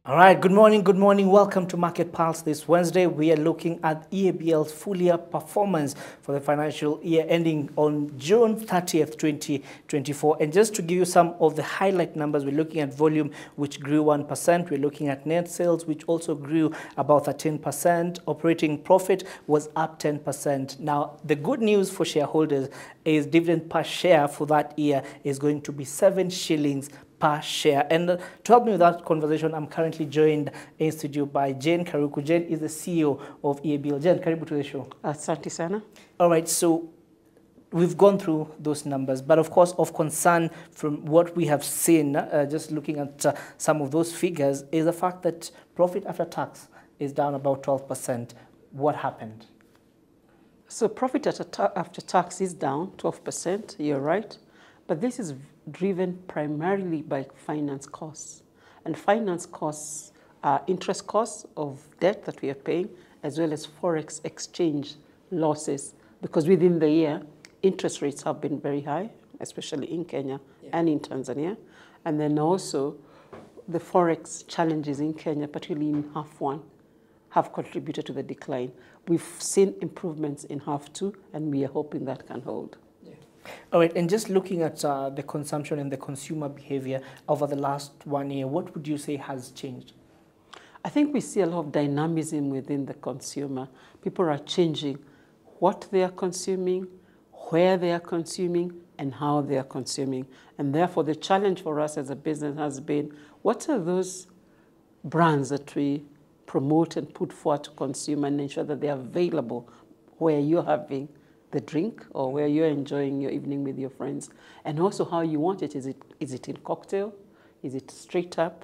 All right, good morning, good morning. Welcome to Market Pulse. This Wednesday, we are looking at EABL's full year performance for the financial year ending on June 30th, 2024. And just to give you some of the highlight numbers, we're looking at volume, which grew 1%. We're looking at net sales, which also grew about 13%. Operating profit was up 10%. Now, the good news for shareholders is dividend per share for that year is going to be 7 shillings per share. And to help me with that conversation, I'm currently joined in studio by Jane Karuku. Jane is the CEO of EABL. Jane, karibu to the show. Asante sana. All right, so we've gone through those numbers, but of course, of concern from what we have seen, just looking at some of those figures, is the fact that profit after tax is down about 12%. What happened? So profit after tax is down 12%, you're right. But this is driven primarily by finance costs. And finance costs are interest costs of debt that we are paying, as well as forex exchange losses. Because within the year, interest rates have been very high, especially in Kenya and in Tanzania. And then also the forex challenges in Kenya, particularly in half one, have contributed to the decline. We've seen improvements in half two, and we are hoping that can hold. All right, and just looking at the consumption and the consumer behavior over the last 1 year, what would you say has changed? I think we see a lot of dynamism within the consumer. People are changing what they are consuming, where they are consuming, and how they are consuming. And therefore, the challenge for us as a business has been, what are those brands that we promote and put forward to consumer and ensure that they are available where you're having the drink or where you're enjoying your evening with your friends, and also how you want it. Is it in cocktail? Is it straight up?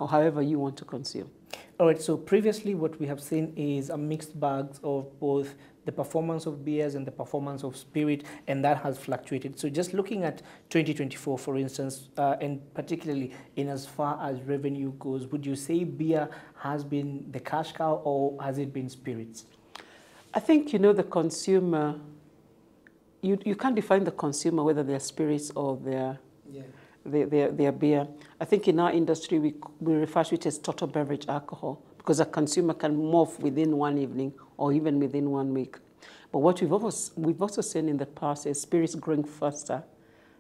Or however you want to consume. All right, so previously what we have seen is a mixed bag of both the performance of beers and the performance of spirit, and that has fluctuated. So just looking at 2024, for instance, and particularly in as far as revenue goes, would you say beer has been the cash cow or has it been spirits? I think, the consumer, you can't define the consumer whether they're spirits or they're beer. I think in our industry, we refer to it as total beverage alcohol, because a consumer can morph within one evening or even within 1 week. But what we've also seen in the past is spirits growing faster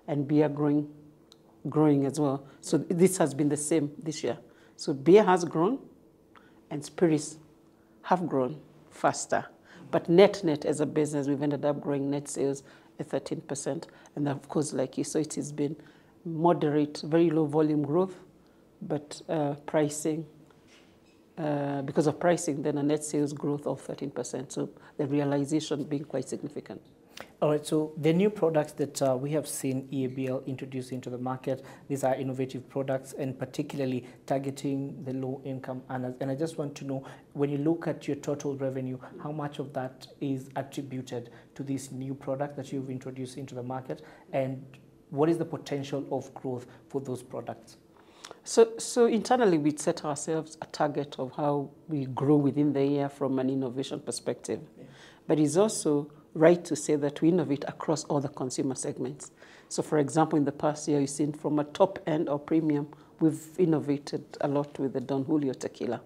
and beer growing as well. So this has been the same this year. So beer has grown and spirits have grown faster. But net as a business, we've ended up growing net sales at 13%. And of course, like you saw, it has been moderate, very low volume growth, but pricing, because of pricing, then a net sales growth of 13%. So the realization being quite significant. All right, so the new products that we have seen EABL introduce into the market, these are innovative products and particularly targeting the low-income earners. And I just want to know, when you look at your total revenue, how much of that is attributed to this new product that you've introduced into the market, and what is the potential of growth for those products? So internally, we set ourselves a target of how we grow within the year from an innovation perspective. Yeah. But it's also right to say that we innovate across all the consumer segments. So for example, in the past year, you've seen from a top end or premium, we've innovated a lot with the Don Julio tequila,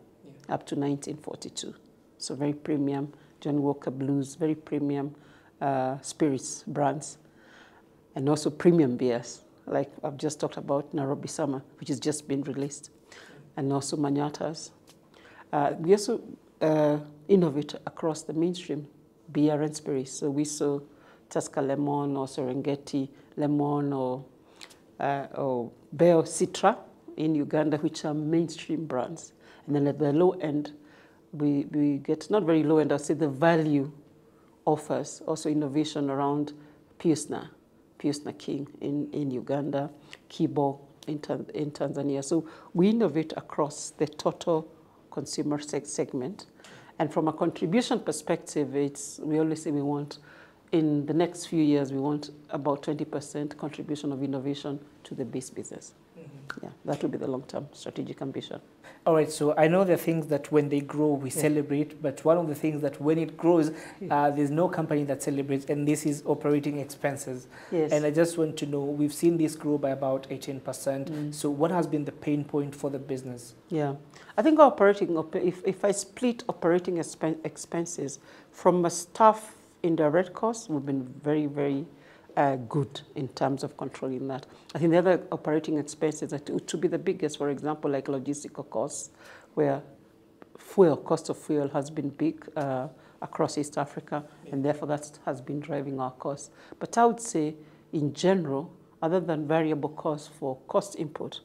up to 1942. So very premium, John Walker Blues, very premium spirits brands, and also premium beers, like I've just talked about Nairobi Summer, which has just been released, and also Manyatas. We also innovate across the mainstream beer and spirits. So we saw Tusker Lemon or Serengeti Lemon or Beo Citra in Uganda, which are mainstream brands. And then at the low end, we get, not very low end, I'll say the value offers, also innovation around Pilsner King in Uganda, Kibo in Tanzania. So we innovate across the total consumer segment. And from a contribution perspective, we always say we want in the next few years, we want about 20% contribution of innovation to the base business. Yeah, that would be the long-term strategic ambition. All right, so I know there are things that when they grow, we celebrate, but one of the things that when it grows, there's no company that celebrates, and this is operating expenses. Yes. And I just want to know, we've seen this grow by about 18%. So what has been the pain point for the business? Yeah, I think if I split operating expenses from a staff indirect costs, we've been very, very good in terms of controlling that. I think the other operating expenses that to be the biggest, for example, like logistical costs, where cost of fuel has been big across East Africa, and therefore that has been driving our costs. But I would say, in general, other than variable costs for cost input,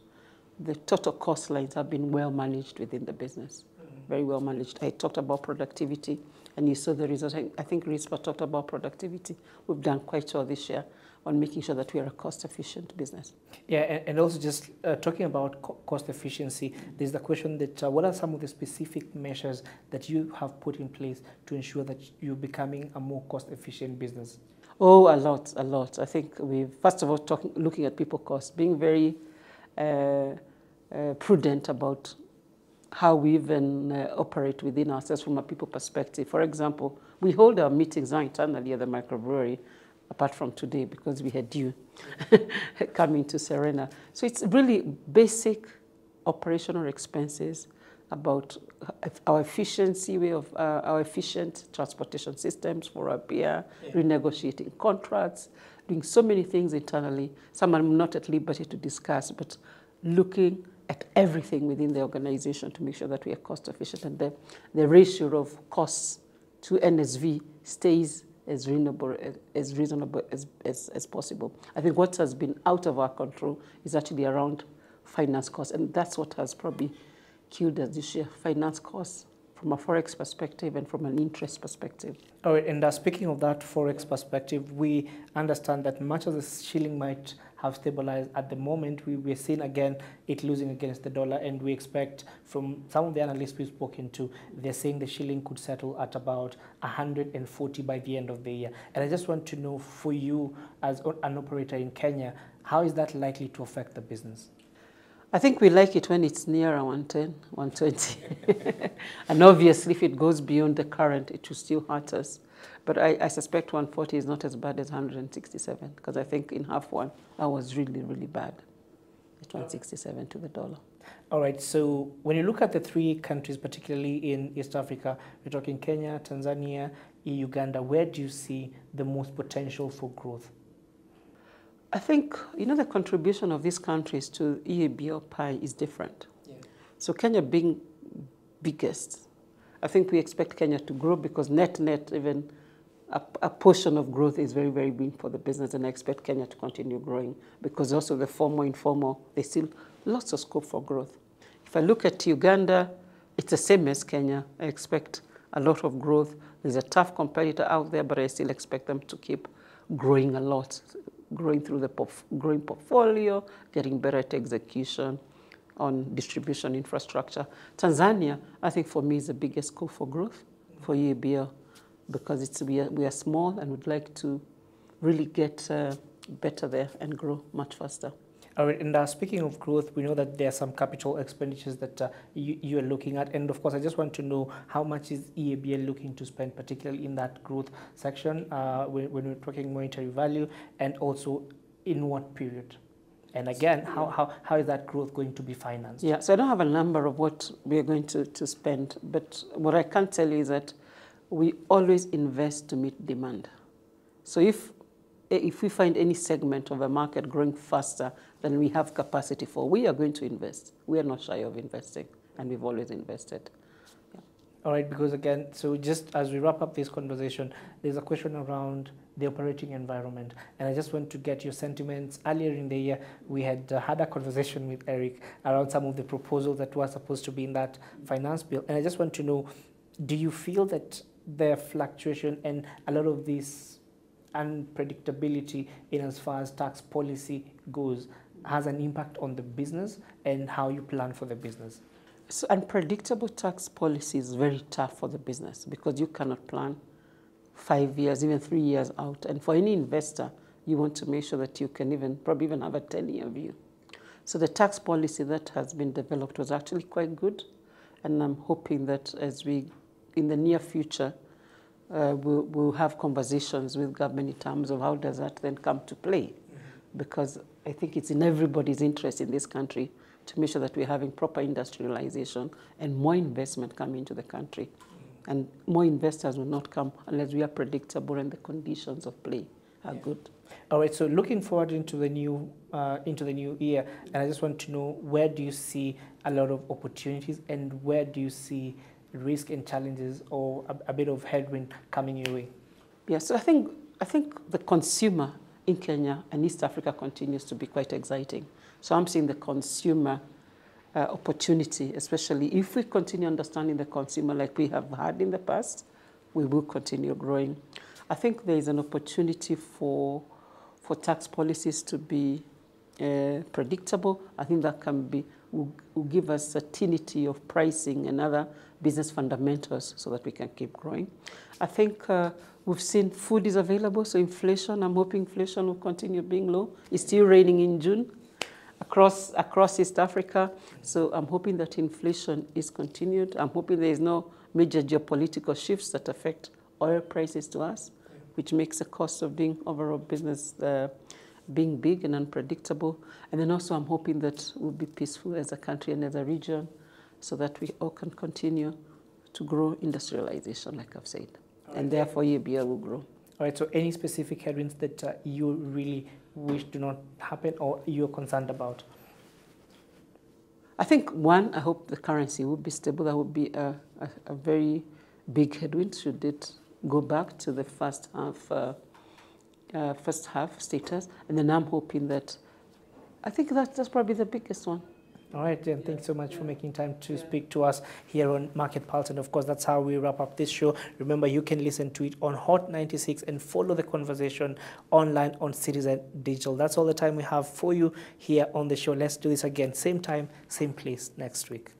the total cost lines have been well managed within the business, very well managed. I talked about productivity, and you saw the result. I think Rispa talked about productivity. We've done quite well this year on making sure that we are a cost-efficient business. Yeah, and also just talking about cost efficiency, there's the question that what are some of the specific measures that you have put in place to ensure that you're becoming a more cost-efficient business? Oh, a lot. I think we've, first of all, looking at people costs, being very prudent about how we even operate within ourselves from a people perspective. For example, we hold our meetings now internally at the microbrewery, apart from today, because we had you coming to Serena. So it's really basic operational expenses about our efficiency our efficient transportation systems for our beer, renegotiating contracts, doing so many things internally. Some I'm not at liberty to discuss, but looking at everything within the organization to make sure that we are cost efficient, and the ratio of costs to NSV stays as reasonable as possible. I think what has been out of our control is actually around finance costs, and that's what has probably killed us this year, finance costs from a forex perspective and from an interest perspective. All right, and speaking of that forex perspective, we understand that much of the shilling might have stabilized at the moment. We're seeing again it losing against the dollar, and we expect from some of the analysts we've spoken to, they're saying the shilling could settle at about 140 by the end of the year. And I just want to know, for you as an operator in Kenya, how is that likely to affect the business? I think we like it when it's near 110, 120. And obviously, if it goes beyond the current, it will still hurt us. But I suspect 140 is not as bad as 167, because I think in half one, that was really, really bad. At 167 to the dollar. All right, so when you look at the three countries, particularly in East Africa, we're talking Kenya, Tanzania, Uganda, where do you see the most potential for growth? I think, the contribution of these countries to EABL pie is different. Yeah. So Kenya being biggest, I think we expect Kenya to grow because net, even a portion of growth is very, very big for the business, and I expect Kenya to continue growing because also the formal, informal, there's still lots of scope for growth. If I look at Uganda, it's the same as Kenya. I expect a lot of growth. There's a tough competitor out there, but I still expect them to keep growing a lot, growing through the growing portfolio, getting better at execution on distribution infrastructure. Tanzania, I think for me, is the biggest scope for growth for EABL because we are small and would like to really get better there and grow much faster. All right, and speaking of growth, we know that there are some capital expenditures that you are looking at. And of course, I just want to know how much is EABL looking to spend, particularly in that growth section when we're talking monetary value, and also in what period? And again, how is that growth going to be financed? Yeah, so I don't have a number of what we're going to spend, but what I can tell you is that we always invest to meet demand. So if we find any segment of a market growing faster than we have capacity for, we are going to invest. We are not shy of investing, and we've always invested. Yeah. All right, because again, so just as we wrap up this conversation, there's a question around the operating environment, and I just want to get your sentiments. Earlier in the year, we had had a conversation with Eric around some of the proposals that were supposed to be in that finance bill, and I just want to know, do you feel that the fluctuation and a lot of this unpredictability in as far as tax policy goes has an impact on the business and how you plan for the business? So unpredictable tax policy is very tough for the business because you cannot plan 5 years, even 3 years out. And for any investor, you want to make sure that you can probably even have a 10-year view. So the tax policy that has been developed was actually quite good. And I'm hoping that in the near future, we'll have conversations with government in terms of how does that then come to play. Because I think it's in everybody's interest in this country to make sure that we're having proper industrialization and more investment coming into the country. And more investors will not come unless we are predictable and the conditions of play are good. All right, so looking forward into the new year, and I just want to know, where do you see a lot of opportunities and where do you see risk and challenges or a bit of headwind coming your way? Yeah, so I think the consumer in Kenya and East Africa continues to be quite exciting. So I'm seeing the consumer opportunity, especially if we continue understanding the consumer like we have had in the past, we will continue growing. I think there is an opportunity for tax policies to be predictable. I think that will give us certainty of pricing and other business fundamentals so that we can keep growing. I think we've seen food is available, so inflation, I'm hoping inflation will continue being low. It's still raining in June across East Africa, so I'm hoping that inflation is continued. I'm hoping there is no major geopolitical shifts that affect oil prices to us, which makes the cost of doing overall business being big and unpredictable. And then also I'm hoping that we'll be peaceful as a country and as a region so that we all can continue to grow industrialization, like I've said. Right. And therefore EABL will grow. All right, so any specific headwinds that you really wish do not happen or you're concerned about? I think one, I hope the currency will be stable. That would be a very big headwind should it go back to the first half status. And then I'm hoping that, I think that's probably the biggest one. All right, Jen, thanks so much for making time to speak to us here on Market Pulse. And of course, that's how we wrap up this show. Remember, you can listen to it on Hot 96 and follow the conversation online on Citizen Digital. That's all the time we have for you here on the show. Let's do this again, same time, same place next week.